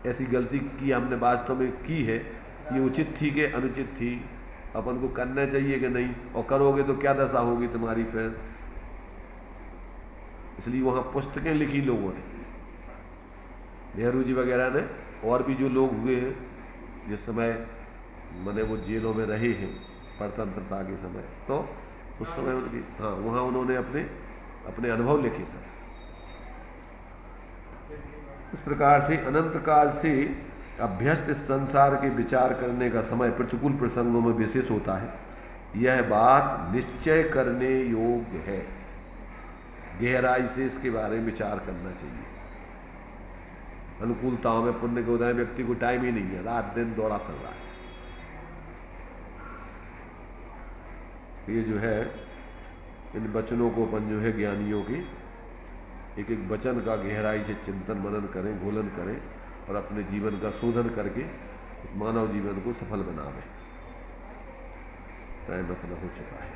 ऐसी गलती की हमने वास्तव में की है, ये उचित थी कि अनुचित थी, अपन को करना चाहिए कि नहीं, और करोगे तो क्या दशा होगी तुम्हारी फिर। इसलिए वहाँ पुस्तकें लिखी लोगों ने, नेहरू जी वगैरह ने, और भी जो लोग हुए हैं जिस समय मैंने वो जेलों में रहे हैं स्वतंत्रता के समय, तो उस समय उनकी, हाँ, वहाँ उन्होंने अपने अपने अनुभव लिखे सब। इस प्रकार से अनंत काल से अभ्यस्त इस संसार के विचार करने का समय प्रतिकूल प्रसंगों में विशेष होता है। यह बात निश्चय करने योग्य है। गहराई से इसके बारे में विचार करना चाहिए। अनुकूलताओं में पुण्य के उदय व्यक्ति को टाइम ही नहीं है, रात दिन दौड़ा फिर रहा है। ये जो है इन वचनों को अपन जो है ज्ञानियों के एक एक वचन का गहराई से चिंतन मनन करें, घोलन करें, और अपने जीवन का शोधन करके इस मानव जीवन को सफल बनावें। टाइम अपना हो चुका है।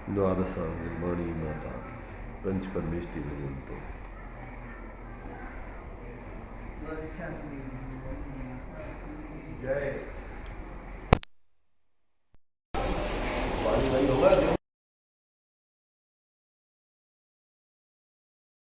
द्वादशा निर्माणी माता पंच परमेष्टि भगवंतो। जय। पानी भाई होगा।